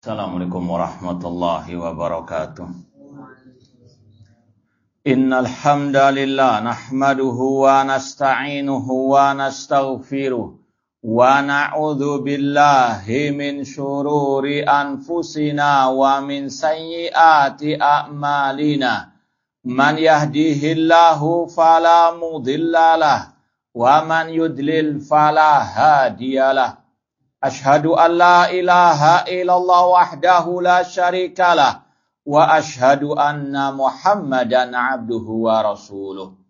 Assalamualaikum warahmatullahi wabarakatuh. Innal hamdalillah nahmaduhu wa nasta'inuhu wa nastaghfiruh wa na'udzu billahi min syururi anfusina wa min sayyiati a'malina. Man yahdihillahu fala mudhillalah wa man yudlil fala hadiyalah. Ashhadu an la ilaha illallah wahdahu la syarikalah wa ashhadu anna Muhammadan abduhu wa rasuluh.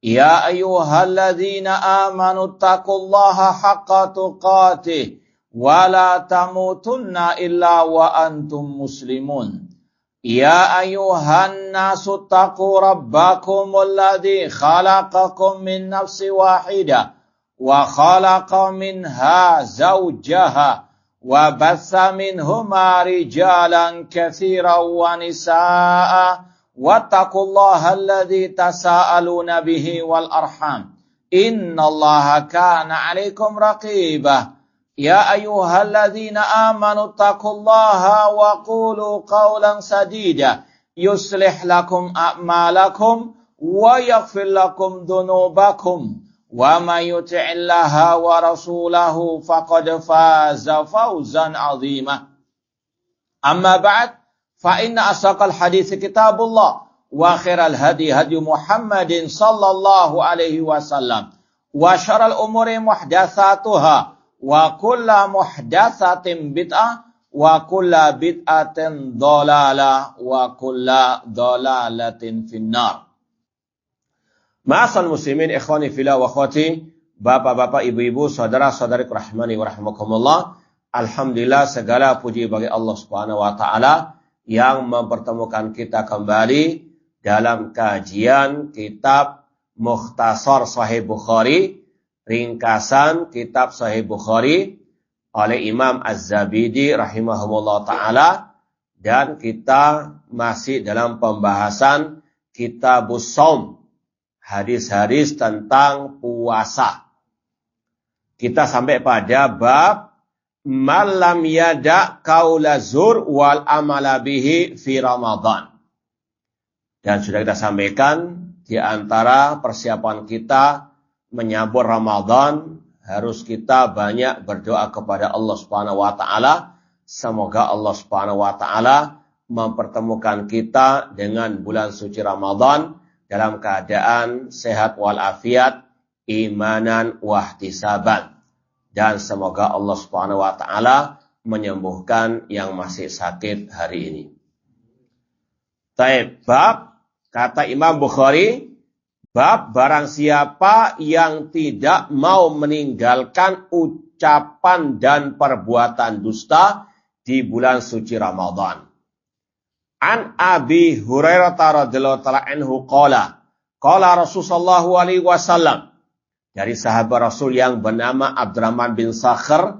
Ya ayyuhalladzina amanu taqullaha haqqa tuqatih wa la tamutunna illa wa antum muslimun. Ya ayyuhan nasu taqu rabbakumul ladzi khalaqakum min nafsin wahidah wa khalaqa minha zawjaha wa batha minhuma rijalan katsiran wa nisaa'a wattaqullaha alladzi tasaaluna bihi wal arham innallaha kana 'alaikum raqibah. Ya ayyuhalladzina amanu taqullaha wa qulu qawlan sadida yuslih lakum a'malakum wa yaghfir lakum dhunubakum wa may yuti'illaha wa rasulahu faqad faza fawzan 'azima. Amma ba'd, fa inna asaqal hadits kitabullah wa khairal hadi hadi Muhammadin sallallahu alaihi wasallam wa syarrul umuri muhdatsatuha wa kullu muhdatsatin bid'ah wa kullu bid'atin dhalalah wa kullu dhalalatin finnar. Ma'asal muslimin ikhwani fillah wa akhwati, bapak-bapak, ibu-ibu, saudara-saudari rahmani wa rahmakumullah. Alhamdulillah, segala puji bagi Allah Subhanahu wa taala yang mempertemukan kita kembali dalam kajian kitab Mukhtasar Sahih Bukhari, ringkasan kitab Sahih Bukhari oleh Imam Az-Zabidi rahimahullah taala, dan kita masih dalam pembahasan Kitabus Shaum, hadis-hadis tentang puasa. Kita sampai pada bab malam yada qaula zur wal amala bihi fi Ramadan. Dan sudah kita sampaikan, di antara persiapan kita menyambut Ramadan, harus kita banyak berdoa kepada Allah Subhanahu wa taala. Semoga Allah Subhanahu wa taala mempertemukan kita dengan bulan suci Ramadan dalam keadaan sehat walafiat, imanan wahtisaban. Dan semoga Allah Subhanahu wa taala menyembuhkan yang masih sakit hari ini. Taib, bab, kata Imam Bukhari, bab barang siapa yang tidak mau meninggalkan ucapan dan perbuatan dusta di bulan suci Ramadan. An Abi Hurairah radhiyallahu ta'ala anhu qala Rasulullah sallallahu alaihi wasallam, dari sahabat Rasul yang bernama Abdurrahman bin Sakhr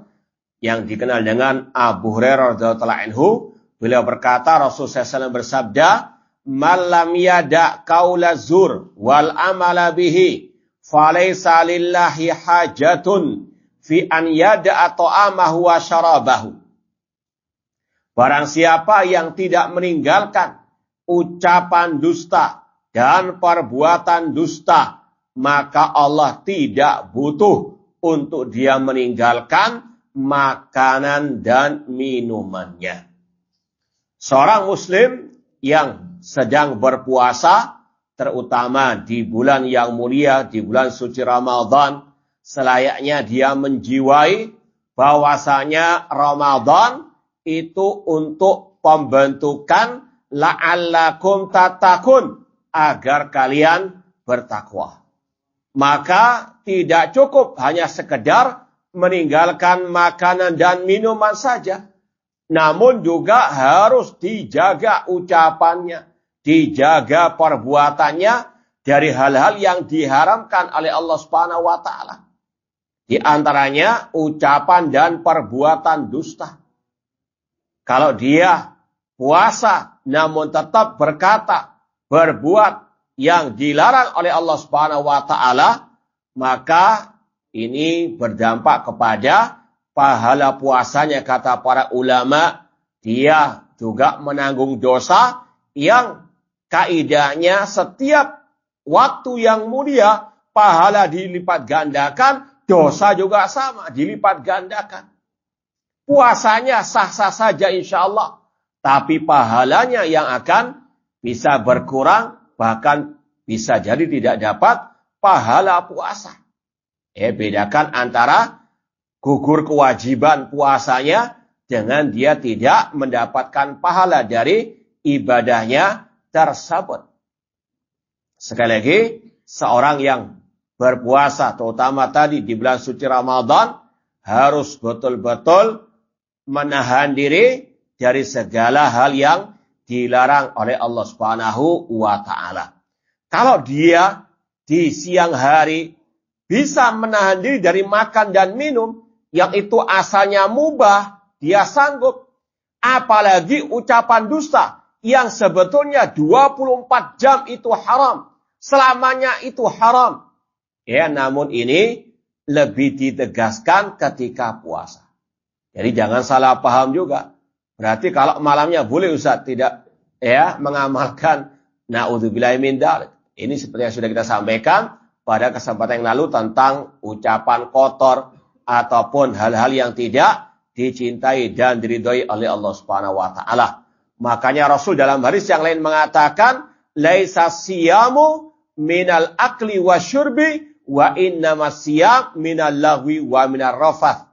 yang dikenal dengan Abu Hurairah radhiyallahu ta'ala anhu, beliau berkata, Rasul sallallahu bersabda, "Man lam yada qaula zur wal amala bihi falaysa lillahi hajatun fi an yada ta'amahu wa syarabahu." Barang siapa yang tidak meninggalkan ucapan dusta dan perbuatan dusta, maka Allah tidak butuh untuk dia meninggalkan makanan dan minumannya. Seorang muslim yang sedang berpuasa, terutama di bulan yang mulia, di bulan suci Ramadan, selayaknya dia menjiwai bahwasanya Ramadan itu untuk pembentukan la'allakum tattaqun, agar kalian bertakwa. Maka tidak cukup hanya sekedar meninggalkan makanan dan minuman saja, namun juga harus dijaga ucapannya, dijaga perbuatannya dari hal-hal yang diharamkan oleh Allah Subhanahu wa taala. Di antaranya ucapan dan perbuatan dusta. Kalau dia puasa namun tetap berkata, berbuat yang dilarang oleh Allah Subhanahu wa taala, maka ini berdampak kepada pahala puasanya, kata para ulama, dia juga menanggung dosa yang kaidahnya setiap waktu yang mulia pahala dilipat gandakan, dosa juga sama dilipat gandakan. Puasanya sah-sah saja insya Allah, tapi pahalanya yang akan bisa berkurang, bahkan bisa jadi tidak dapat pahala puasa. Bedakan antara gugur kewajiban puasanya dengan dia tidak mendapatkan pahala dari ibadahnya tersebut. Sekali lagi, seorang yang berpuasa, terutama tadi di bulan suci Ramadan, harus betul-betul menahan diri dari segala hal yang dilarang oleh Allah Subhanahu wa Ta'ala. Kalau dia di siang hari bisa menahan diri dari makan dan minum, yang itu asalnya mubah, dia sanggup. Apalagi ucapan dusta yang sebetulnya 24 jam itu haram. Selamanya itu haram. Namun ini lebih ditegaskan ketika puasa. Jadi jangan salah paham juga. Berarti kalau malamnya boleh Ustaz tidak mengamalkan naudzubillahi min dzalik. Ini seperti yang sudah kita sampaikan pada kesempatan yang lalu tentang ucapan kotor ataupun hal-hal yang tidak dicintai dan diridhoi oleh Allah Subhanahu wa Ta'ala. Makanya Rasul dalam hadis yang lain mengatakan, laisa siyamu minal akli wa syurbi wa innamas siyam minal lagwi wa minar rafath.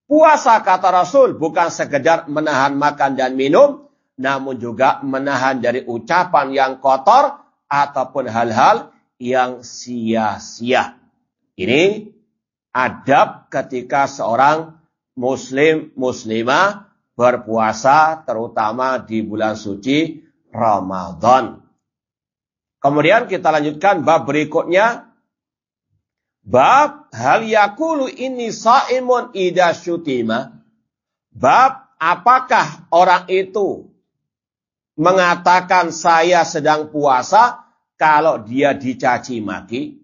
Puasa, kata Rasul, bukan sekedar menahan makan dan minum, namun juga menahan dari ucapan yang kotor ataupun hal-hal yang sia-sia. Ini adab ketika seorang muslimah berpuasa, terutama di bulan suci Ramadan. Kemudian kita lanjutkan bab berikutnya. Bab hal yakulu ini saimun idza syutima. Bab apakah orang itu mengatakan saya sedang puasa kalau dia dicaci maki.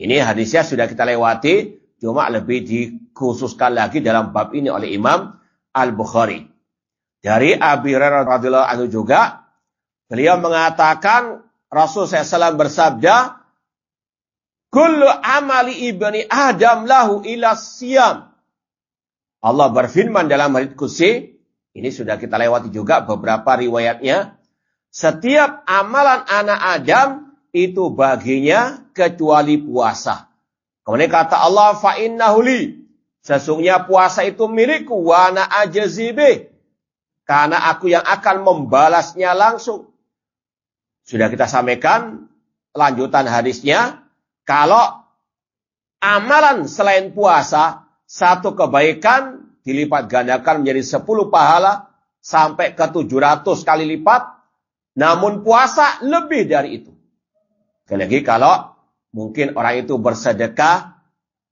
Ini hadisnya sudah kita lewati, cuma lebih dikhususkan lagi dalam bab ini oleh Imam Al-Bukhari. Dari Abi Hurairah radhiyallahu anhu juga, beliau mengatakan Rasul SAW bersabda, kullu amali ibni Adam lahu ila siyam. Allah berfirman dalam hadits qudsi, ini sudah kita lewati juga beberapa riwayatnya. Setiap amalan anak Adam itu baginya kecuali puasa. Kemudian kata Allah, fa innahu li. Sesungguhnya puasa itu milikku wa ana ajzi bih. Karena aku yang akan membalasnya langsung. Sudah kita sampaikan lanjutan hadisnya. Kalau amalan selain puasa, satu kebaikan dilipat gandakan menjadi 10 pahala sampai ke 700 kali lipat. Namun puasa lebih dari itu. Sekali lagi, kalau mungkin orang itu bersedekah,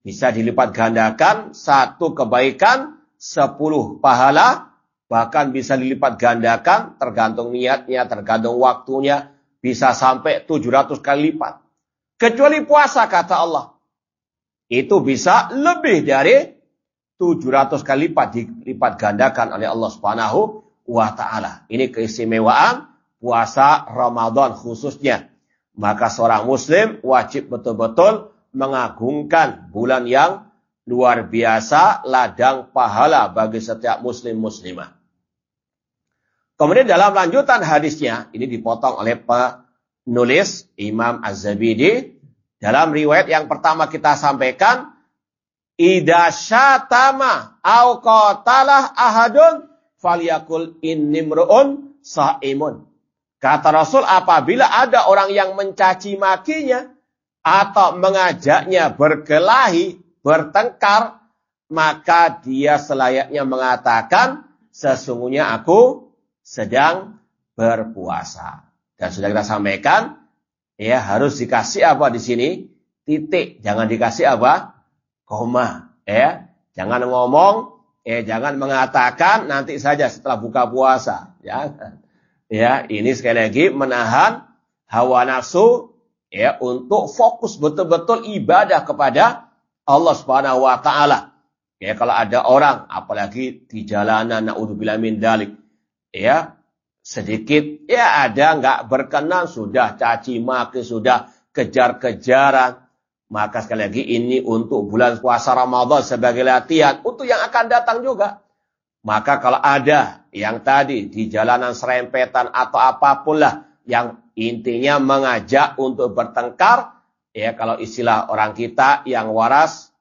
bisa dilipat gandakan satu kebaikan 10 pahala, bahkan bisa dilipat gandakan tergantung niatnya, tergantung waktunya, bisa sampai 700 kali lipat. Kecuali puasa, kata Allah. Itu bisa lebih dari 700 kali lipat dilipat gandakan oleh Allah Subhanahu wa Ta'ala. Ini keistimewaan puasa Ramadan khususnya. Maka seorang muslim wajib betul-betul mengagungkan bulan yang luar biasa, ladang pahala bagi setiap muslim-muslimah. Kemudian dalam lanjutan hadisnya, ini dipotong oleh penulis Imam Az-Zabidi. Dalam riwayat yang pertama kita sampaikan, idza syatama au qatalah ahadun falyakul innimruun shaimun. Kata Rasul, apabila ada orang yang mencaci makinya atau mengajaknya berkelahi, bertengkar, maka dia selayaknya mengatakan, sesungguhnya aku sedang berpuasa. Dan sudah kita sampaikan, harus dikasih apa di sini? Titik, jangan dikasih apa? Koma. Jangan ngomong, jangan mengatakan nanti saja setelah buka puasa. Jangan. Ini sekali lagi menahan hawa nafsu untuk fokus betul-betul ibadah kepada Allah Subhanahu wa Ta'ala. Ya, kalau ada orang, apalagi di jalanan, na'udzubillah min dzalik, ya, sedikit, ya ada nggak berkenan, sudah caci maki, sudah kejar-kejaran. Maka sekali lagi ini untuk bulan puasa Ramadan sebagai latihan, untuk yang akan datang juga. Maka kalau ada yang tadi di jalanan serempetan atau apapun lah, yang intinya mengajak untuk bertengkar, ya kalau istilah orang kita yang waras,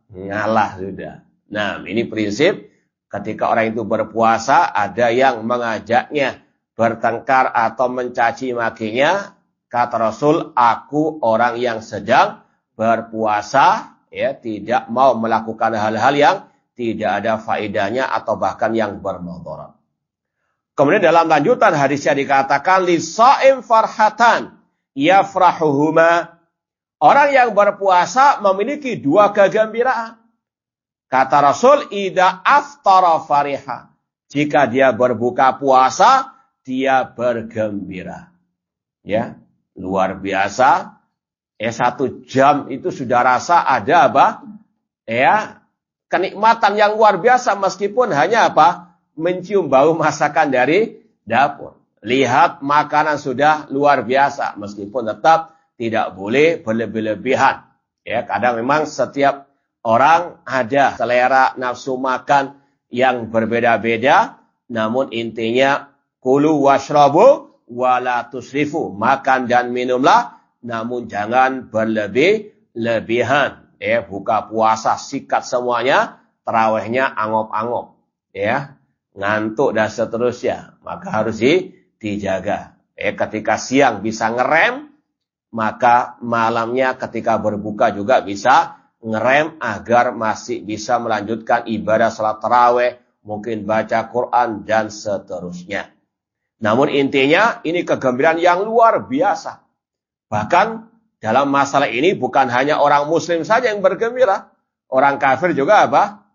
ngalah sudah. Nah, ini prinsip ketika orang itu berpuasa, ada yang mengajaknya bertengkar atau mencaci makinya, kata Rasul, aku orang yang sedang berpuasa, ya tidak mau melakukan hal-hal yang tidak ada faedahnya atau bahkan yang bermudarat. Kemudian dalam lanjutan hadisnya dikatakan lisaim farhatan yafrahuhuma. Orang yang berpuasa memiliki dua kegembiraan. Kata Rasul, idza aftara fariha. Jika dia berbuka puasa, dia bergembira. Ya, luar biasa. 1 jam itu sudah rasa ada apa? Ya, kenikmatan yang luar biasa meskipun hanya apa? Mencium bau masakan dari dapur. Lihat makanan sudah luar biasa meskipun tetap tidak boleh berlebih-lebihan. Ya, kadang memang setiap orang ada selera nafsu makan yang berbeda-beda, namun intinya kulu washrabu wala tusrifu. Makan dan minumlah, namun jangan berlebih-lebihan. Ya, buka puasa sikat semuanya, tarawihnya angop-angop. Ya, ngantuk dan seterusnya, maka harus dijaga. Ketika siang bisa ngerem, maka malamnya ketika berbuka juga bisa ngerem agar masih bisa melanjutkan ibadah salat tarawih, mungkin baca Quran dan seterusnya. Namun intinya ini kegembiraan yang luar biasa. Bahkan dalam masalah ini bukan hanya orang muslim saja yang bergembira, orang kafir juga apa?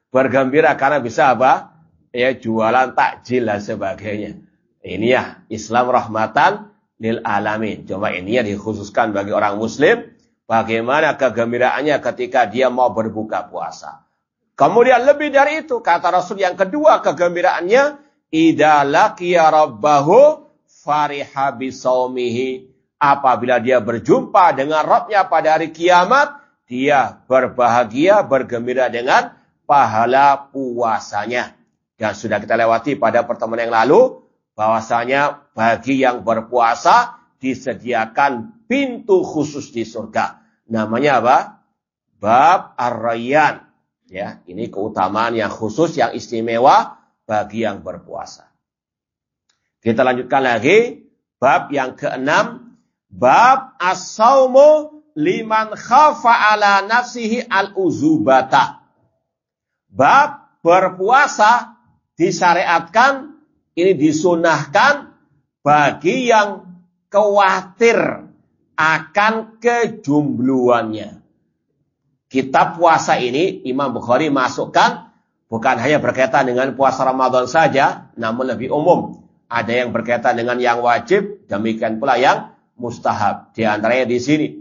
Bergembira karena bisa apa? Ya, jualan takjil dan sebagainya. Ini ya Islam rahmatan lil alamin. Cuma ini ya dikhususkan bagi orang muslim, bagaimana kegembiraannya ketika dia mau berbuka puasa. Kemudian lebih dari itu, kata Rasul yang kedua kegembiraannya, idza laqiya rabbahu fariha bisaumihi. Apabila dia berjumpa dengan Rabbnya pada hari kiamat, dia berbahagia, bergembira dengan pahala puasanya. Dan sudah kita lewati pada pertemuan yang lalu, bahwasanya bagi yang berpuasa disediakan pintu khusus di surga. Namanya apa? Bab Ar-Rayyan. Ya, ini keutamaan yang khusus, yang istimewa bagi yang berpuasa. Kita lanjutkan lagi, bab yang keenam, bab as-saumu liman khafa ala nafsihi al-uzubata. Bab berpuasa disyariatkan, ini disunahkan bagi yang khawatir akan kejombloannya. Kitab puasa ini Imam Bukhari masukkan bukan hanya berkaitan dengan puasa Ramadan saja, namun lebih umum. Ada yang berkaitan dengan yang wajib, demikian pula yang mustahab. Di antaranya di sini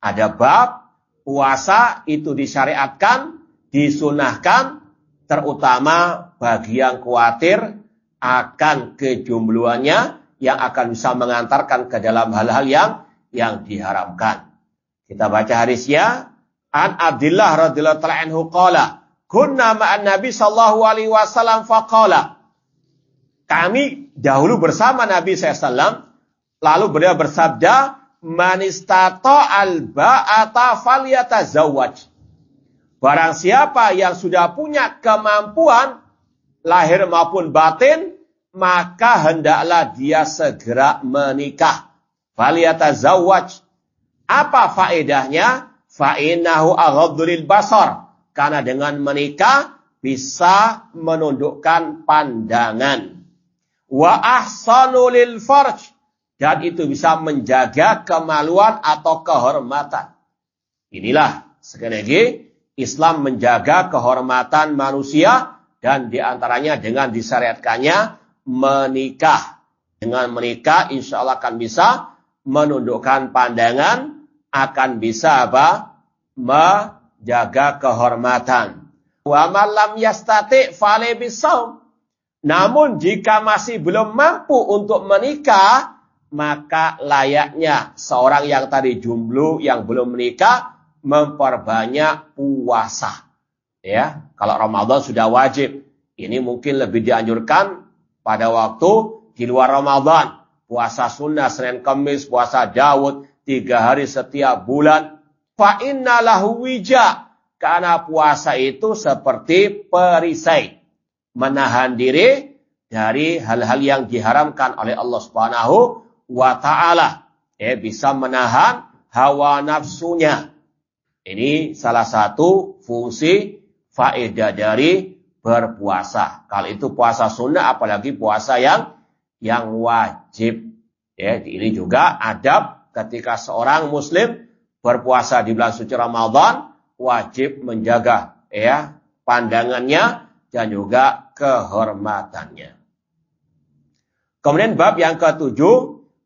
ada bab puasa itu disyariatkan, disunahkan, terutama bagi yang khawatir akan kejombloannya yang akan bisa mengantarkan ke dalam hal-hal yang diharamkan. Kita baca hadisnya. An Abdillah radhiyallahu ta'ala anhu qala, kunna ma'an Nabi sallallahu alaihi wasallam faqala. Kami dahulu bersama Nabi SAW, lalu beliau bersabda, man istata'al ba'ata falyatazawwaj. Barang siapa yang sudah punya kemampuan lahir maupun batin, maka hendaklah dia segera menikah. Falyatazawwaj. Apa faedahnya? Fa'innahu aghaddu lil basar. Karena dengan menikah bisa menundukkan pandangan. Wa ahsanu lil farj. Dan itu bisa menjaga kemaluan atau kehormatan. Inilah sekali lagi Islam menjaga kehormatan manusia, dan diantaranya dengan disyariatkannya menikah. Dengan menikah insya Allah akan bisa menundukkan pandangan, akan bisa apa? Menjaga kehormatan. Wa man lam yastati' fale bisaum. Namun jika masih belum mampu untuk menikah, maka layaknya seorang yang tadi jomblo yang belum menikah memperbanyak puasa. Ya, kalau Ramadan sudah wajib, ini mungkin lebih dianjurkan pada waktu di luar Ramadan. Puasa sunnah Senin Kamis, puasa Daud 3 hari setiap bulan. Fa inna lahu wija, karena puasa itu seperti perisai, menahan diri dari hal-hal yang diharamkan oleh Allah Subhanahu wa ta'ala. Bisa menahan hawa nafsunya. Ini salah satu fungsi faedah dari berpuasa. Kalau itu puasa sunnah, apalagi puasa yang wajib. Ini juga adab ketika seorang muslim berpuasa di bulan suci Ramadan, wajib menjaga pandangannya dan juga kehormatannya. Kemudian bab yang ke-7,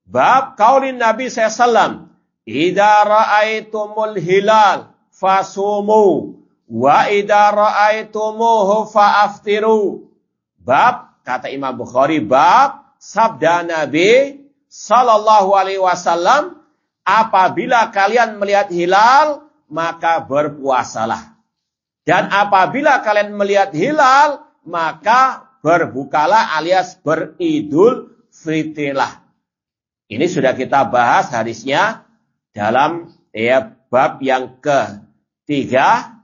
bab qaulin Nabi SAW, idza ra'aitumul hilal fasumu wa idza ra'aitumuhu fa'aftiru. Bab, kata Imam Bukhari, bab sabda Nabi sallallahu alaihi wasallam, apabila kalian melihat hilal maka berpuasalah. Dan apabila kalian melihat hilal maka berbukalah alias beridul fitrilah. Ini sudah kita bahas hadisnya dalam bab yang ke-3.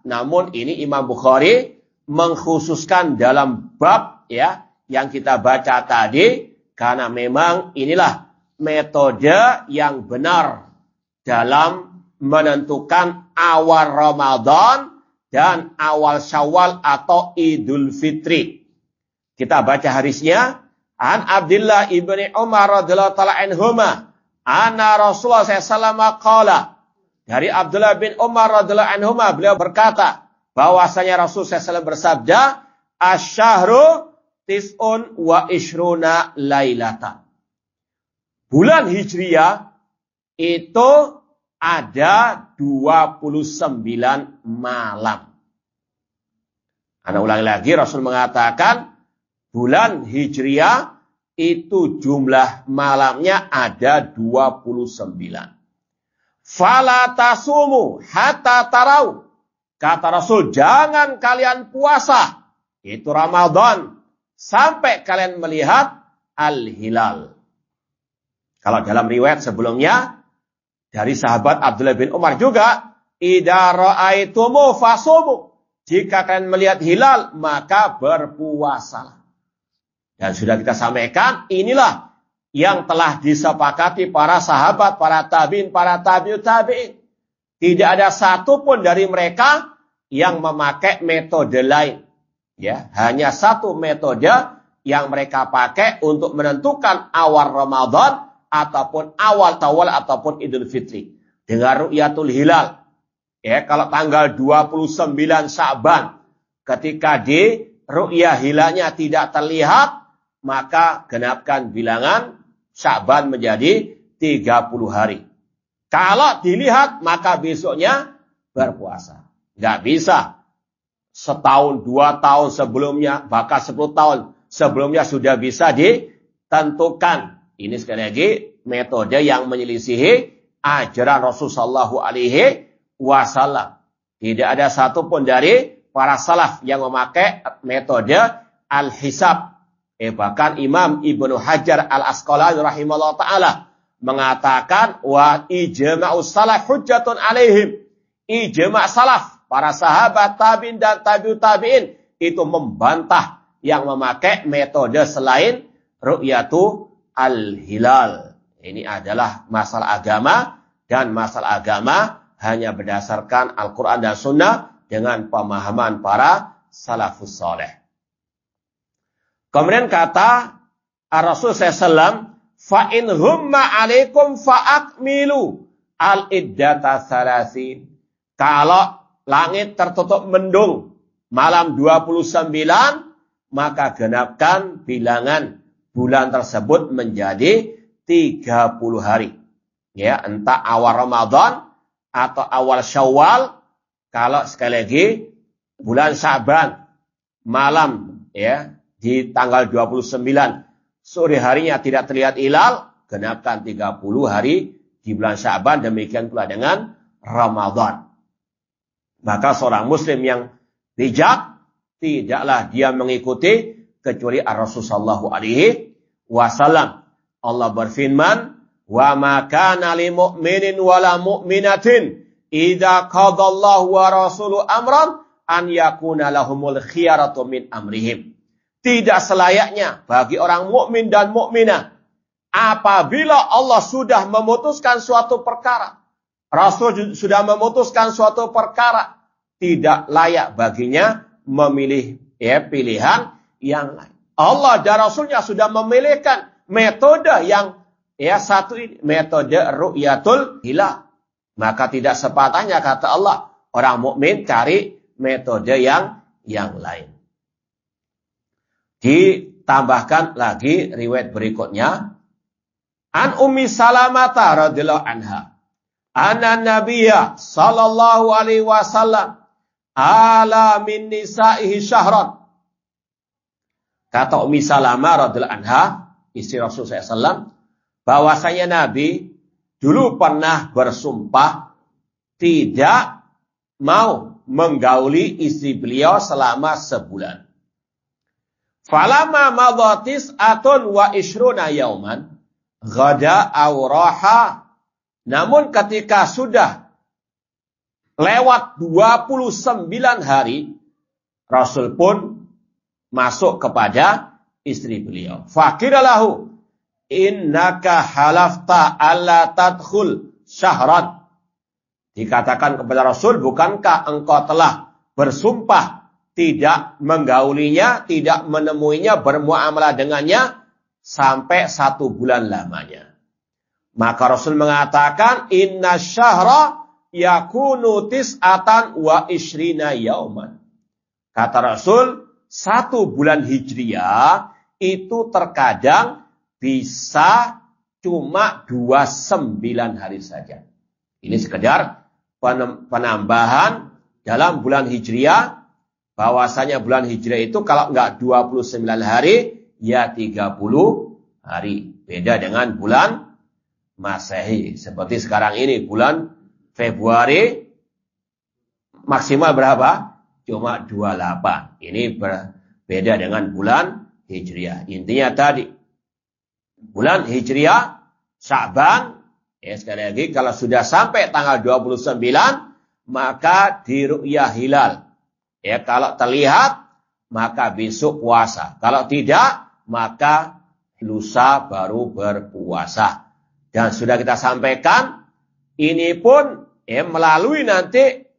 Namun ini Imam Bukhari mengkhususkan dalam bab yang kita baca tadi. Karena memang inilah metode yang benar dalam menentukan awal Ramadan dan awal Syawal atau Idul Fitri. Kita baca hadisnya. An Abdullah ibni Umar radhiyallahu ta'ala anhuma, anna Rasulullah SAW qala. Dari Abdullah bin Umar radhiyallahu anhuma, beliau berkata bahwasanya Rasulullah SAW bersabda, asyahru tis'un wa ishruna lailatan. Bulan Hijriah itu ada 29 malam. Ana ulangi lagi, Rasul mengatakan bulan Hijriah itu jumlah malamnya ada 29. Fala tasumu hatta tarau. Kata Rasul, jangan kalian puasa, itu Ramadan, sampai kalian melihat al-hilal. Kalau dalam riwayat sebelumnya, dari sahabat Abdullah bin Umar juga, idza ra'aitumu fasumu. Jika kalian melihat hilal, maka berpuasalah. Dan sudah kita sampaikan, inilah yang telah disepakati para sahabat, para tabi'in, para tabi'ut tabi'in. Tidak ada satupun dari mereka yang memakai metode lain. Hanya satu metode yang mereka pakai untuk menentukan awal Ramadan ataupun awal Syawal ataupun Idul Fitri. Dengan ru'yatul hilal. Kalau tanggal 29 Sya'ban, ketika di ru'yah hilalnya tidak terlihat, maka genapkan bilangan Sya'ban menjadi 30 hari. Kalau dilihat, maka besoknya berpuasa. Nggak bisa. Setahun, 2 tahun sebelumnya, bahkan 10 tahun sebelumnya sudah bisa ditentukan. Ini sekali lagi metode yang menyelisihi ajaran Rasulullah SAW. Tidak ada satupun dari para salaf yang memakai metode al-hisab. Bahkan Imam Ibnu Hajar al-Asqalani rahimahullah ta'ala mengatakan wa ijma'us salaf hujjatun alaihim. Ijma' salaf, para sahabat tabi'in dan tabi'ut tabi'in itu membantah yang memakai metode selain ru'yatu al-hilal. Ini adalah masalah agama, dan masalah agama hanya berdasarkan Al-Quran dan Sunnah dengan pemahaman para salafus saleh. Kemudian kata Rasul SAW, fa in humma alaikum fa'akmilu al-iddata salasin. Kalau langit tertutup mendung malam 29, maka genapkan bilangan bulan tersebut menjadi 30 hari. Entah awal Ramadan atau awal Syawal. Kalau sekali lagi bulan Sya'ban malam ya di tanggal 29 sore harinya tidak terlihat hilal, genapkan 30 hari di bulan Sya'ban, demikian pula dengan Ramadan. Maka seorang muslim yang bijak tidaklah dia mengikuti kecuali Rasulullah sallallahu alaihi wasallam. Allah berfirman, "Wa ma kana lil mu'minin wala mu'minatin idza qadallahu wa rasuluhu amran an yakuna lahumul khiyaratu min amrihim." Tidak selayaknya bagi orang mukmin dan mukminah apabila Allah sudah memutuskan suatu perkara, Rasul sudah memutuskan suatu perkara, tidak layak baginya memilih pilihan yang lain. Allah dan Rasulnya sudah memilihkan metode yang satu ini, metode ru'yatul hilal. Maka tidak sepatahnya kata Allah orang mukmin cari metode yang lain. Ditambahkan lagi riwayat berikutnya, an Ummi Salamah radhiyallahu anha, anna Nabiyya sallallahu alaihi wasallam ala min nisaihi syahran. Kata Ummi Salamah radhiyallahu anha, istri Rasul SAW, bahwasanya Nabi dulu pernah bersumpah tidak mau menggauli istri beliau selama sebulan. Falama madhatis atun wa ishruna yauman ghada awraha. Namun ketika sudah lewat 29 hari, Rasul pun masuk kepada istri beliau. Fakiralahu innaka halafta alla tadkhul syahran. Dikatakan kepada Rasul, bukankah engkau telah bersumpah tidak menggaulinya, tidak menemuinya, bermuamalah dengannya sampai 1 bulan lamanya. Maka Rasul mengatakan, inna syahra yakunu tis'atan wa ishrina yauman. Kata Rasul, 1 bulan Hijriah itu terkadang bisa cuma 29 hari saja. Ini sekedar penambahan dalam bulan Hijriah. Bahwasanya bulan Hijriah itu kalau enggak 29 hari, ya 30 hari. Beda dengan bulan Masehi. Seperti sekarang ini, bulan Februari maksimal berapa? Cuma 28. Ini berbeda dengan bulan Hijriah. Intinya tadi, bulan Hijriah, Sya'ban, sekali lagi, kalau sudah sampai tanggal 29, maka diru'yah hilal. Kalau terlihat, maka besok puasa. Kalau tidak, maka lusa baru berpuasa. Dan sudah kita sampaikan, ini pun melalui nanti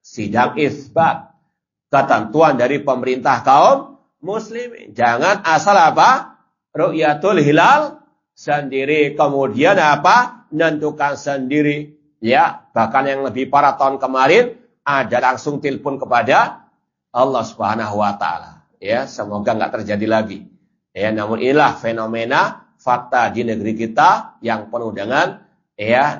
sidang isbat. Ketentuan dari pemerintah kaum muslimin. Jangan asal apa? Ru'yatul hilal sendiri. Kemudian apa? Nentukan sendiri. Ya, bahkan yang lebih parah tahun kemarin, ada langsung telepon kepada Allah Subhanahu wa taala. Ya, semoga enggak terjadi lagi. Ya, namun inilah fenomena fakta di negeri kita yang penuh dengan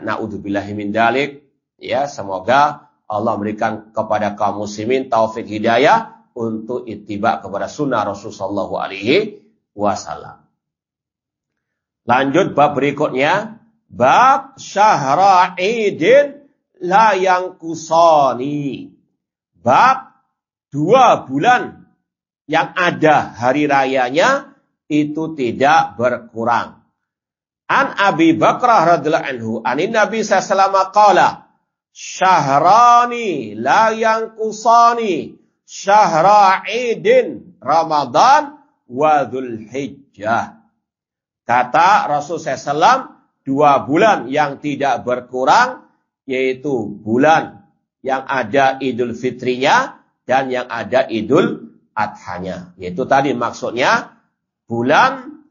naudzubillahi min dzalik. Ya, semoga Allah memberikan kepada kaum muslimin taufik hidayah untuk ittiba kepada sunnah Rasulullah sallallahu alaihi wasallam. Lanjut bab berikutnya, bab syahra idin la yang kusoni. Bab 2 bulan yang ada hari rayanya itu tidak berkurang. An Abi Bakrah radhiyallahu anhu, anin Nabi sallallahu qala, syahrani la yang kusoni, syahra idin Ramadan wa Dzulhijjah. Kata Rasul SAW, 2 bulan yang tidak berkurang, yaitu bulan yang ada Idul Fitrinya dan yang ada Idul Adhanya. Yaitu tadi maksudnya bulan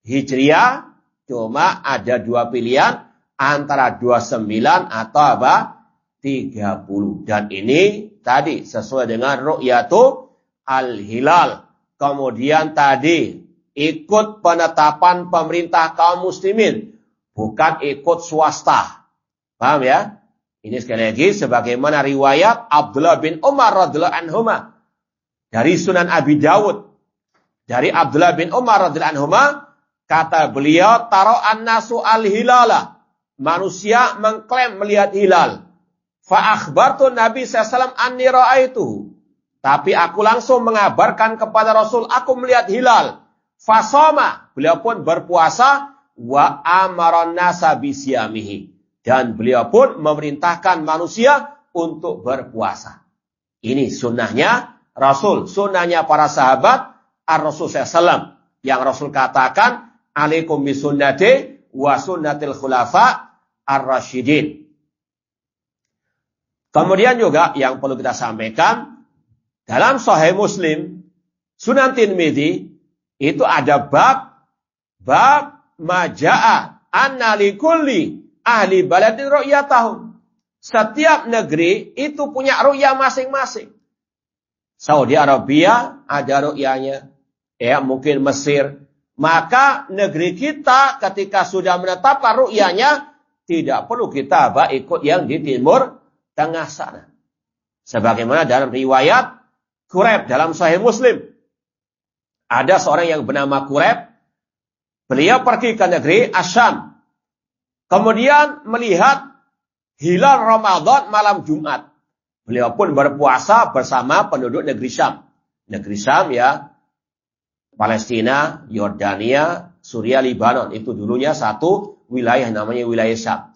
Hijriah cuma ada 2 pilihan antara 29 atau apa? 30. Dan ini tadi sesuai dengan ru'yatu al-hilal. Kemudian tadi ikut penetapan pemerintah kaum muslimin, bukan ikut swasta. Paham ya? Ini sekali lagi sebagaimana riwayat Abdullah bin Umar radhiyallahu anhuma dari Sunan Abi Dawud. Dari Abdullah bin Umar radhiyallahu anhuma, kata beliau, tara'an nasu al-hilala. Manusia mengklaim melihat hilal. Fa akhbartu Nabi sallallahu alaihi wasallam anni ra'aituhu. Tapi aku langsung mengabarkan kepada Rasul, aku melihat hilal. Fasoma, beliau pun berpuasa. Wa amaron nasa bisyamihi. Dan beliau pun memerintahkan manusia untuk berpuasa. Ini sunnahnya Rasul, sunnahnya para sahabat Ar-Rasul SAW. Yang Rasul katakan, alaikum bisunnati wa sunnatil khulafa ar-rasyidin. Kemudian juga yang perlu kita sampaikan, dalam Sahih Muslim, Sunan Tirmidzi, itu ada bab maja'a anna likulli ahli baladin ru'yatahum. Setiap negeri itu punya ru'yah masing-masing. Saudi Arabia ada ru'yahnya. Ya, mungkin Mesir. Maka negeri kita ketika sudah menetapkan ru'yahnya, tidak perlu kita ikut yang di timur tengah sana. Sebagaimana dalam riwayat Kureb dalam Sahih Muslim. Ada seorang yang bernama Kureb. Beliau pergi ke negeri Asyam. Kemudian melihat hilal Ramadan malam Jumat. Beliau pun berpuasa bersama penduduk negeri Syam. Negeri Syam ya, Palestina, Yordania, Suria, Libanon. Itu dulunya satu wilayah namanya wilayah Syam.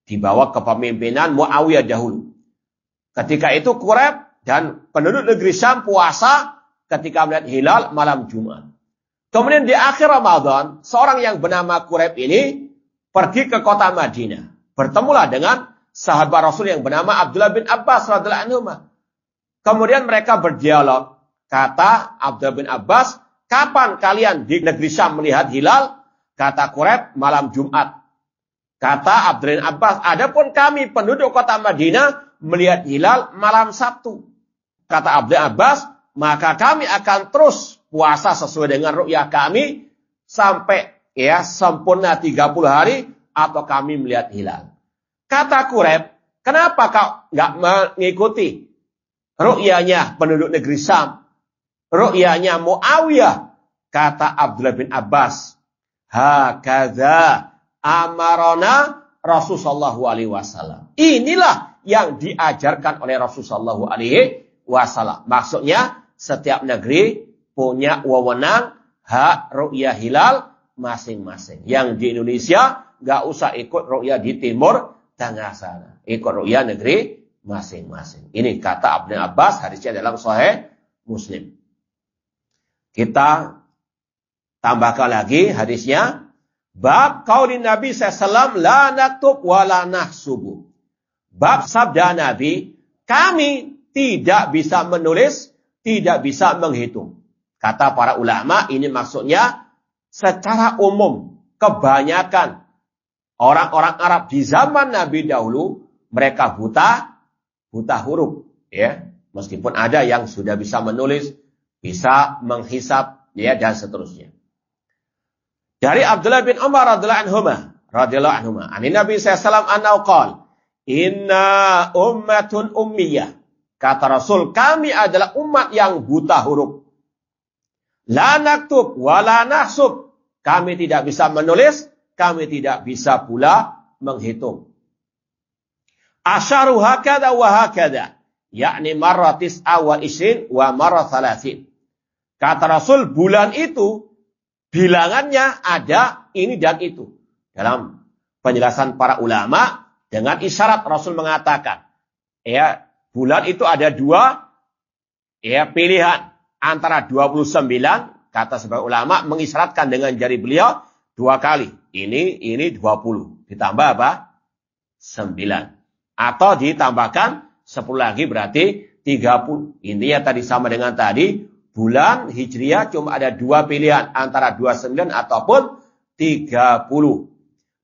Di bawah kepemimpinan Muawiyah dahulu. Ketika itu Kureb dan penduduk negeri Syam puasa ketika melihat hilal malam Jumat. Kemudian di akhir Ramadan, seorang yang bernama Kureb ini pergi ke kota Madinah. Bertemulah dengan sahabat Rasul yang bernama Abdullah bin Abbas radhiyallahu anhu. Kemudian mereka berdialog. Kata Abdullah bin Abbas, kapan kalian di negeri Syam melihat hilal? Kata Kureb, malam Jumat. Kata Abdullah bin Abbas, adapun kami penduduk kota Madinah melihat hilal malam Sabtu. Kata Abdullah bin Abbas, maka kami akan terus puasa sesuai dengan ru'yah kami sampai ya sempurna 30 hari atau kami melihat hilal. Kata Kureb, kenapa kau nggak mengikuti ru'yahnya penduduk negeri Syam? Ru'yahnya Muawiyah. Kata Abdullah bin Abbas, hakadza amarona Rasulullah SAW. Inilah yang diajarkan oleh Rasulullah SAW. Maksudnya setiap negeri punya wewenang hak ru'yah hilal masing-masing. Yang di Indonesia nggak usah ikut ru'yah di timur tengah sana. Ikut ru'yah negeri masing-masing. Ini kata Abdullah bin Abbas, hadisnya dalam Sahih Muslim. Kita tambahkan lagi hadisnya. Bab qaulin Nabi SAW, la naktub wa la nahsubu. Bab sabda Nabi, kami tidak bisa menulis, tidak bisa menghitung. Kata para ulama, ini maksudnya secara umum, kebanyakan orang-orang Arab di zaman Nabi dahulu, mereka buta huruf. Ya. Meskipun ada yang sudah bisa menulis, bisa menghisab, ya, dan seterusnya. Dari Abdullah bin Umar radhiyallahu anhuma, ani Nabi sallallahu alaihi wasallam inna ummatun ummiyah. Kata Rasul, kami adalah umat yang buta huruf. La naktub wa la nahsub. Kami tidak bisa menulis, kami tidak bisa pula menghitung. Asyaru hakada wa hakada, yakni marra tis'a wa isrin wa marra thalathin. Kata Rasul, bulan itu bilangannya ada ini dan itu. Dalam penjelasan para ulama, dengan isyarat Rasul mengatakan, ya, bulan itu ada dua ya, pilihan. Antara 29, kata sebagian ulama, mengisyaratkan dengan jari beliau 2 kali. Ini 20. Ditambah apa? 9. Atau ditambahkan 10 lagi berarti 30. Intinya tadi sama dengan tadi. Bulan Hijriah cuma ada 2 pilihan. Antara 29 ataupun 30.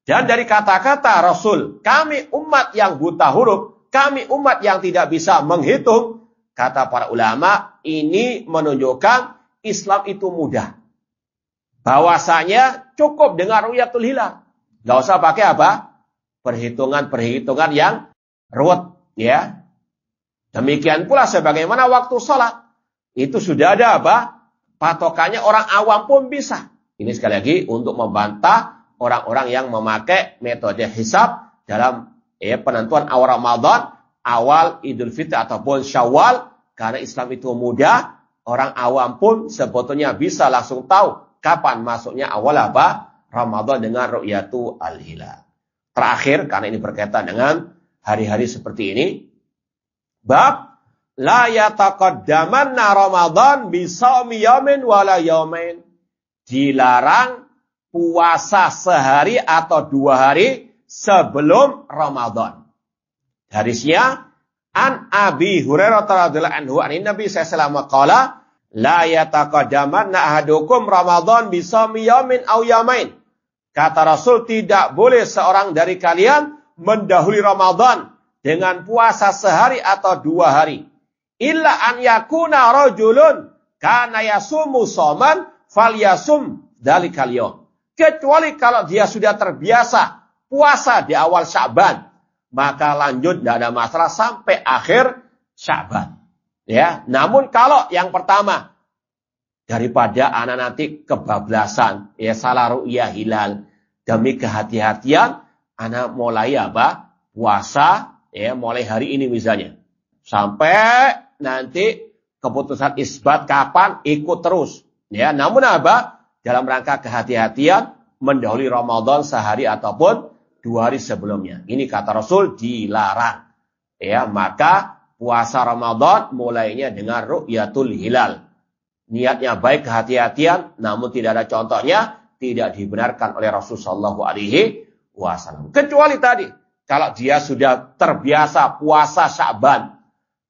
Dan dari kata-kata Rasul, kami umat yang buta huruf, kami umat yang tidak bisa menghitung, kata para ulama, ini menunjukkan Islam itu mudah. Bahwasanya cukup dengan ru'yatul hilal. Gak usah pakai apa? Perhitungan-perhitungan yang ruwet, ya. Demikian pula sebagaimana waktu sholat. Itu sudah ada apa? Patokannya orang awam pun bisa. Ini sekali lagi untuk membantah orang-orang yang memakai metode hisab dalam penentuan awal Ramadan, awal Idul Fitri ataupun Syawal. Karena Islam itu mudah, orang awam pun sebetulnya bisa langsung tahu kapan masuknya awal apa? Ramadan dengan ru'yatu al-hilal. Terakhir, karena ini berkaitan dengan hari-hari seperti ini. Bab la yataqaddamanna Ramadan bisawmi yaumin wala yaumain. Dilarang puasa sehari atau 2 hari sebelum Ramadan. Hadisnya an Abi Hurairah radhiyallahu anhu an Nabi sallallahu alaihi wasallam la yataqaddamanna ahadukum Ramadan bisawmi yaumin aw yaumain. Kata Rasul, tidak boleh seorang dari kalian mendahului Ramadan dengan puasa sehari atau 2 hari. Illa an yakuna rajulun kana yasumu soman falyasum dalikal yaum. Kecuali kalau dia sudah terbiasa puasa di awal Sya'ban, maka lanjut tidak ada masalah sampai akhir Sya'ban. Ya, namun kalau yang pertama, daripada anak nanti kebablasan, ya salah ru'yah hilal, demi kehati-hatian, anak mulai apa? Puasa, ya mulai hari ini misalnya. Sampai nanti keputusan isbat kapan, ikut terus. Ya, namun apa? Dalam rangka kehati-hatian, mendahului Ramadan sehari ataupun 2 hari sebelumnya. Ini kata Rasul dilarang. Ya, maka puasa Ramadan mulainya dengan ru'yatul hilal. Niatnya baik, kehati-hatian, namun tidak ada contohnya, tidak dibenarkan oleh Rasulullah SAW. Kecuali tadi, kalau dia sudah terbiasa puasa Sya'ban,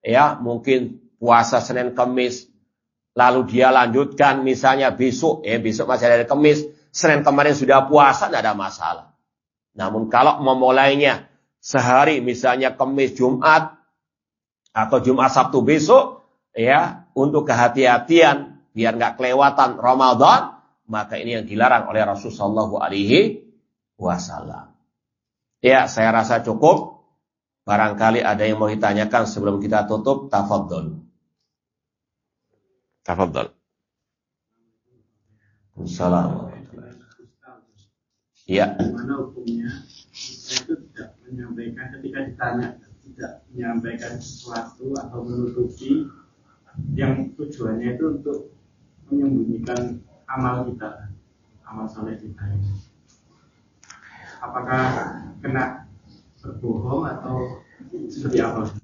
ya mungkin puasa Senin Kamis, lalu dia lanjutkan misalnya besok masih ada Kamis, Senin kemarin sudah puasa, tidak ada masalah. Namun kalau memulainya sehari misalnya Kamis Jumat atau Jumat Sabtu besok, ya untuk kehati-hatian biar nggak kelewatan Ramadan, maka ini yang dilarang oleh Rasulullah SAW. Ya, saya rasa cukup. Barangkali ada yang mau ditanyakan sebelum kita tutup. Tafadhol. Assalamualaikum. Ya. Bagaimana hukumnya saya itu tidak menyampaikan ketika ditanya, tidak menyampaikan sesuatu atau menutupi yang tujuannya itu untuk menyembunyikan amal kita, amal soleh kita ini. Apakah kena berbohong atau seperti apa?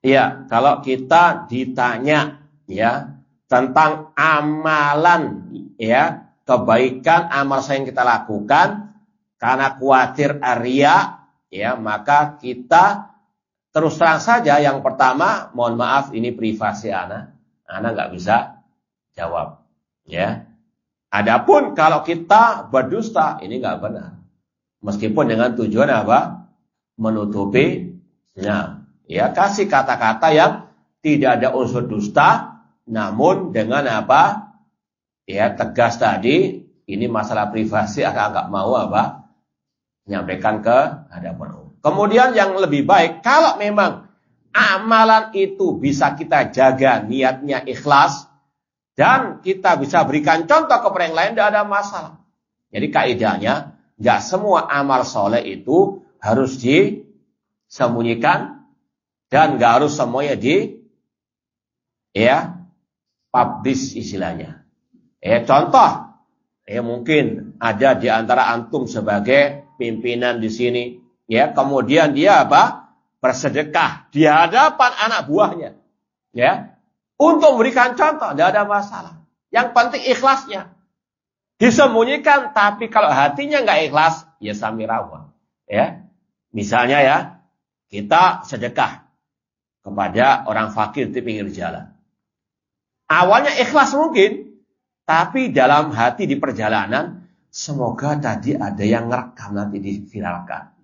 Iya, kalau kita ditanya ya tentang amalan ya kebaikan amal yang kita lakukan karena khawatir riya ya, maka kita terus terang saja yang pertama, mohon maaf ini privasi ana nggak bisa jawab ya. Adapun kalau kita berdusta ini nggak benar. Meskipun dengan tujuan apa? Menutupi. Nah, ya kasih kata-kata yang tidak ada unsur dusta, namun dengan apa? Ya tegas tadi, ini masalah privasi, agak mau apa? Menyampaikan ke hadapan umum. Kemudian yang lebih baik, kalau memang amalan itu bisa kita jaga niatnya ikhlas, dan kita bisa berikan contoh kepada yang lain, tidak ada masalah. Jadi kaidahnya, nggak semua amal soleh itu harus disembunyikan dan nggak harus semuanya publish istilahnya. Contoh, mungkin ada di antara antum sebagai pimpinan di sini, ya kemudian dia bersedekah di hadapan anak buahnya, ya untuk memberikan contoh, tidak ada masalah. Yang penting ikhlasnya. Disembunyikan, tapi kalau hatinya nggak ikhlas, ya samirawa. Ya, misalnya ya, kita sedekah kepada orang fakir di pinggir jalan. Awalnya ikhlas mungkin, tapi dalam hati di perjalanan, semoga tadi ada yang ngerekam nanti diviralkan.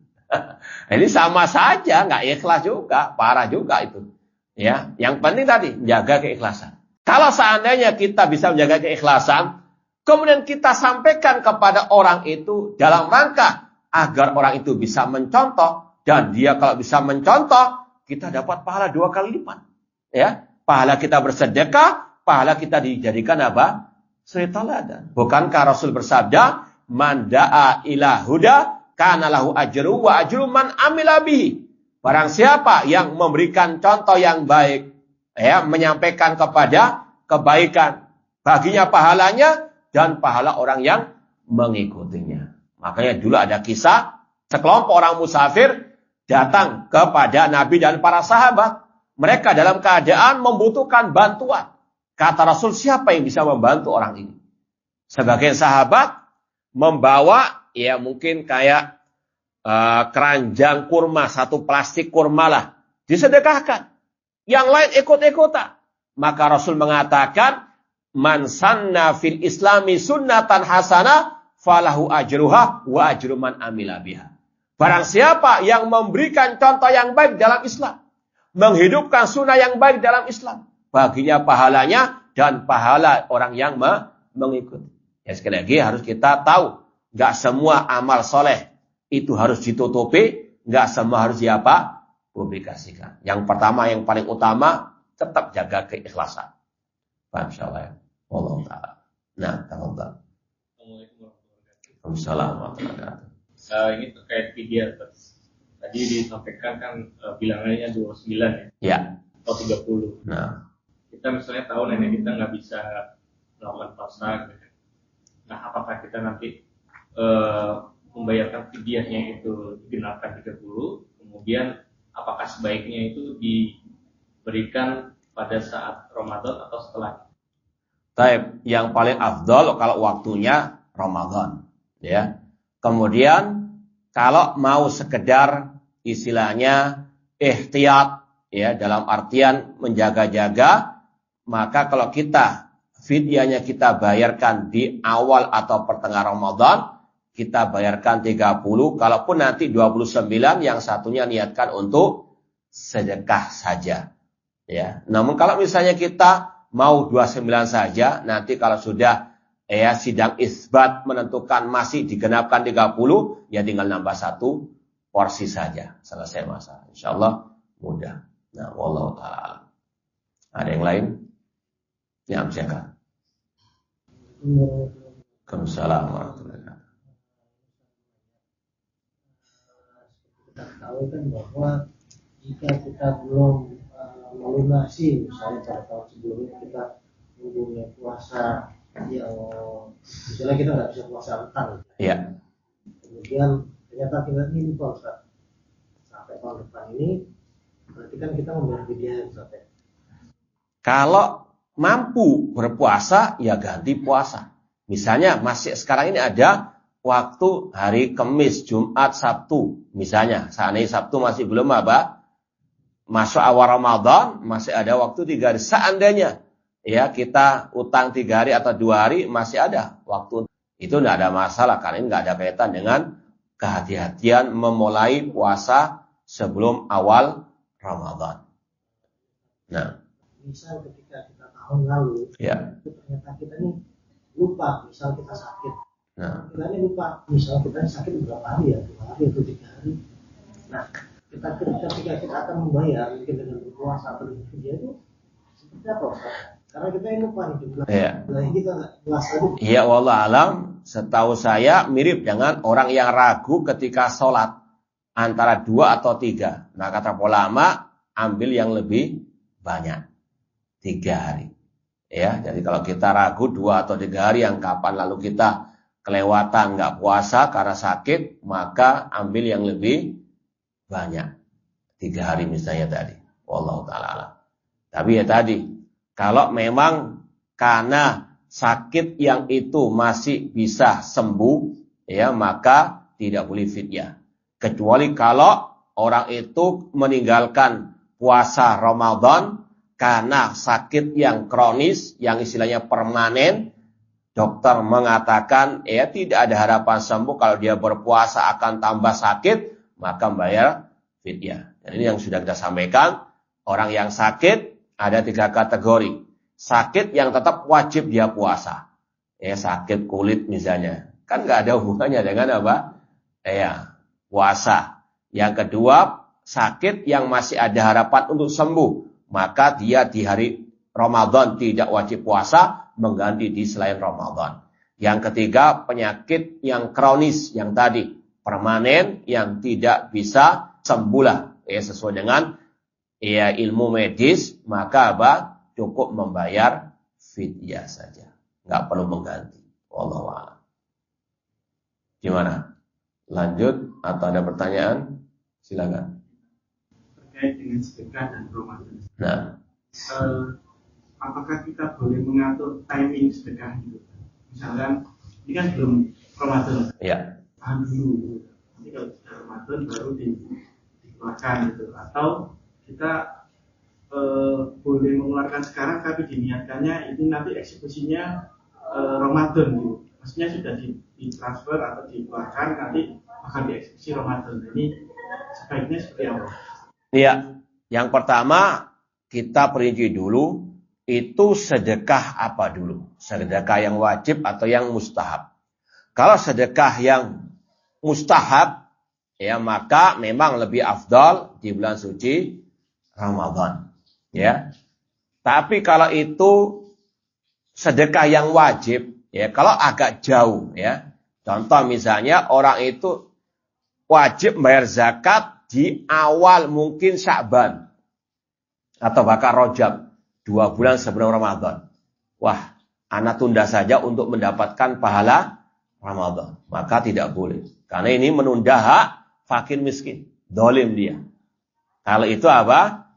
Ini sama saja, nggak ikhlas juga, parah juga itu. Ya, yang penting tadi jaga keikhlasan. Kalau seandainya kita bisa menjaga keikhlasan, kemudian kita sampaikan kepada orang itu dalam rangka agar orang itu bisa mencontoh Dan dia kalau bisa mencontoh, kita dapat pahala 2 kali lipat. Ya, pahala kita bersedekah, pahala kita dijadikan apa? Suri teladan. Bukankah Rasul bersabda, "Man da'a ila huda, kana lahu ajru wa ajru man amila bihi." Barang siapa yang memberikan contoh yang baik, ya, menyampaikan kepada kebaikan, baginya pahalanya dan pahala orang yang mengikutinya. Makanya dulu ada kisah, sekelompok orang musafir datang kepada Nabi dan para sahabat. Mereka dalam keadaan membutuhkan bantuan. Kata Rasul, siapa yang bisa membantu orang ini? Sebagian sahabat membawa, ya mungkin kayak keranjang kurma, satu plastik kurma lah, disedekahkan. Yang lain ikut-ikutan. Maka Rasul mengatakan, "Man sanna fil islami sunnatan hasanah, falahu ajruha wa ajru man amila biha." Barang siapa yang memberikan contoh yang baik dalam Islam, menghidupkan sunnah yang baik dalam Islam, baginya pahalanya dan pahala orang yang mengikuti. Ya, sekali lagi harus kita tahu, nggak semua amal soleh itu harus ditutupi, nggak semua harus publikasikan. Yang pertama, yang paling utama, tetap jaga keikhlasan. Paham insyaallah ya. Allah Ta'ala. Nah, tafadhal. Assalamualaikum warahmatullahi wabarakatuh. Ini terkait fidyah. Tadi disampaikan kan bilangannya 29 ya. Ya. Atau 30. Nah. Kita misalnya tahu nenek kita nggak bisa melakukan puasa. Gitu. Nah, apakah kita nanti membayarkan fidyahnya itu digenapkan 30, kemudian apakah sebaiknya itu diberikan pada saat Ramadan atau setelah? Taib, yang paling afdol kalau waktunya Ramadan, ya. Kemudian kalau mau sekedar istilahnya ihtiyat, ya, dalam artian menjaga-jaga, maka kalau kita fidyahnya kita bayarkan di awal atau pertengahan Ramadan, kita bayarkan 30, kalaupun nanti 29 yang satunya niatkan untuk sedekah saja. Ya. Namun kalau misalnya kita mau 29 saja, nanti kalau sudah sidang isbat menentukan masih digenapkan 30, ya tinggal nambah 1 porsi saja. Selesai masalah. Insyaallah mudah. Nah, wallahu ta'ala. Ada yang lain? Ya, silakan. Waalaikumsalam warahmatullahi wabarakatuh. Kita tahu kan bahwa jika kita belum melunasi, misalnya pada tahun sebelumnya kita mempunyai puasa yang misalnya kita nggak bisa puasa rentang, ya. Kemudian ternyata kita ini lupa Ustaz, sampai tahun depan ini berarti kan kita membayar fidyah Ustaz. Kalau mampu berpuasa, ya ganti puasa. Misalnya masih sekarang ini ada waktu hari Kamis, Jumat, Sabtu. Misalnya, saat ini Sabtu masih belum masuk awal Ramadan, masih ada waktu 3 hari. Seandainya ya kita utang 3 hari atau 2 hari, masih ada waktu. Itu tidak ada masalah, karena ini tidak ada kaitan dengan kehati-hatian memulai puasa sebelum awal Ramadan. Nah, misal ketika kita tahun lalu, ya, itu ternyata kita ini lupa, misal kita sakit. Nah, Kita ini lupa, misal kita sakit berapa hari ya, 2 hari atau 3 hari. Nah, ketika kita akan membayar mungkin dengan berpuasa atau dengan fidyah itu seperti apa Ustaz? Karena kita ini lupa nih jumlah kita nggak jelas tadi. Iya, wallah alam. Setahu saya mirip dengan orang yang ragu ketika sholat antara 2 atau 3. Nah, kata ulama ambil yang lebih banyak, 3 hari. Ya, jadi kalau kita ragu 2 atau 3 hari yang kapan lalu kita kelewatan nggak puasa karena sakit, maka ambil yang lebih banyak, 3 hari misalnya tadi. Wallahu ta'ala. Tapi ya tadi, kalau memang karena sakit yang itu masih bisa sembuh, ya maka tidak boleh fidyah. Kecuali kalau orang itu meninggalkan puasa Ramadan karena sakit yang kronis, yang istilahnya permanen, dokter mengatakan ya tidak ada harapan sembuh, kalau dia berpuasa akan tambah sakit, maka membayar fidyah. Dan ini yang sudah kita sampaikan, orang yang sakit ada 3 kategori. Sakit yang tetap wajib dia puasa. Ya, sakit kulit misalnya. Kan nggak ada hubungannya dengan apa? Ya, puasa. Yang kedua, sakit yang masih ada harapan untuk sembuh, maka dia di hari Ramadan tidak wajib puasa, mengganti di selain Ramadan. Yang ketiga, penyakit yang kronis, yang tadi permanen, yang tidak bisa sembuh sesuai dengan ilmu medis, maka cukup membayar fidyah saja, nggak perlu mengganti. Wallahu a'lam. Gimana? Lanjut atau ada pertanyaan? Silakan. Terkait dengan sedekah dan Ramadan. Nah, apakah kita boleh mengatur timing sedekah itu? Misalkan ini kan belum Ramadan. ya. Tahan dulu. Nanti kalau sudah Ramadan baru dikeluarkan gitu. Atau kita boleh mengeluarkan sekarang tapi diniatkannya itu nanti eksekusinya Ramadan gitu. Maksudnya sudah ditransfer atau dikeluarkan nanti akan dieksekusi Ramadan. Ini sebaiknya seperti apa? Iya, yang pertama kita perinci dulu itu sedekah apa dulu? Sedekah yang wajib atau yang mustahab? Kalau sedekah yang mustahab, ya maka memang lebih afdal di bulan suci Ramadan. Ya, tapi kalau itu sedekah yang wajib, ya kalau agak jauh, ya contoh misalnya orang itu wajib bayar zakat di awal mungkin Sya'ban atau bahkan Rajab, 2 bulan sebelum Ramadan. Wah, anak tunda saja untuk mendapatkan pahala Ramadan, maka tidak boleh, karena ini menunda hak fakir miskin, dolim dia. Kalau itu apa?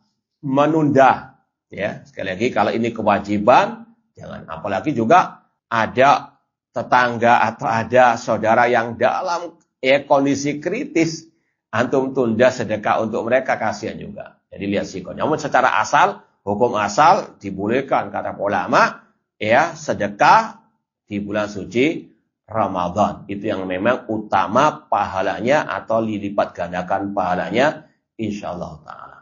Menunda, ya sekali lagi kalau ini kewajiban jangan, apalagi juga ada tetangga atau ada saudara yang dalam kondisi kritis, antum tunda sedekah untuk mereka, kasihan juga. Jadi lihat sikonya. Namun secara asal, hukum asal dibolehkan kata ulama, ya sedekah di bulan suci Ramadan itu yang memang utama pahalanya atau dilipat gandakan pahalanya insyaallah taala.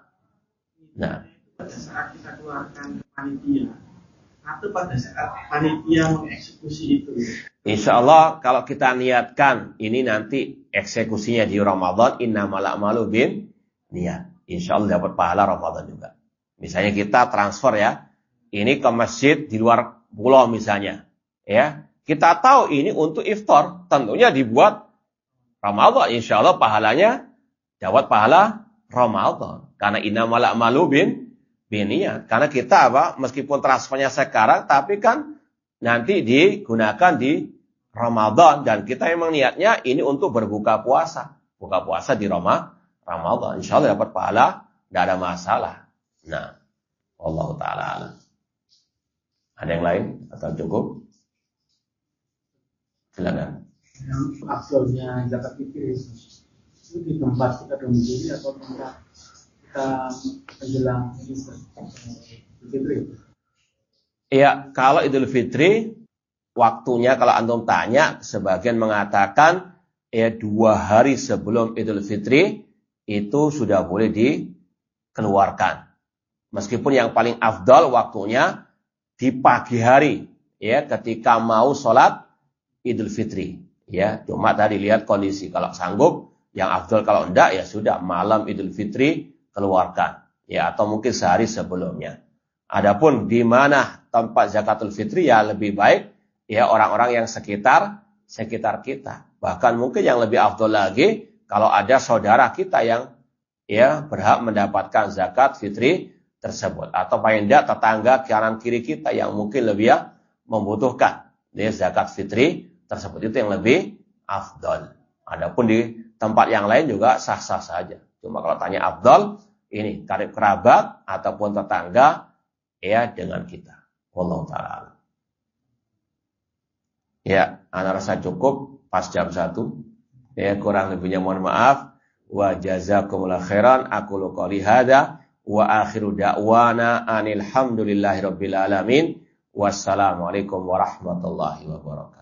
Nah, pada saat kita keluarkan panitia atau pada saat panitia mengeksekusi itu. Insya Allah kalau kita niatkan ini nanti eksekusinya di Ramadan, innamal a'malu bin niat. Insya Allah dapat pahala Ramadan juga. Misalnya kita transfer ya, ini ke masjid di luar pulau misalnya, ya kita tahu ini untuk iftar, tentunya dibuat Ramadan. Insya Allah pahalanya dapat pahala Ramadan. Karena innamal a'malu bin niat. Karena kita meskipun transfernya sekarang, tapi kan nanti digunakan di Ramadan. Dan kita memang niatnya ini untuk berbuka puasa. Buka puasa di Ramadan. Insya Allah dapat pahala, tidak ada masalah. Nah, Allah Ta'ala alam. Ada yang lain atau cukup? Silakan. Yang afdolnya zakat fitri itu di tempat kita domisili atau tempat kita menjelang Idul Fitri? Iya, kalau Idul Fitri waktunya kalau antum tanya, sebagian mengatakan 2 hari sebelum Idul Fitri itu sudah boleh dikeluarkan. Meskipun yang paling afdal waktunya di pagi hari, ya ketika mau sholat Idul Fitri. Ya, cuma tadi lihat kondisi, kalau sanggup, yang afdal, kalau enggak ya sudah malam Idul Fitri keluarkan, ya atau mungkin sehari sebelumnya. Adapun di mana tempat zakatul fitri ya lebih baik ya orang-orang yang sekitar kita. Bahkan mungkin yang lebih afdal lagi kalau ada saudara kita yang ya berhak mendapatkan zakat fitri tersebut, atau paling tidak tetangga kanan kiri kita yang mungkin lebih membutuhkan zakat fitri tersebut, itu yang lebih afdal. Adapun di tempat yang lain juga sah-sah saja. Cuma kalau tanya afdal, ini karib kerabat ataupun tetangga ya dengan kita. Wallahu ta'ala. Ya, ana rasa cukup pas jam 1. Ya, kurang lebihnya mohon maaf. Wa jazakumullah khairan. Aqulu qouli hadza wa akhiru da'wana anil hamdulillahi rabbil alamin. Wassalamualaikum warahmatullahi wabarakatuh.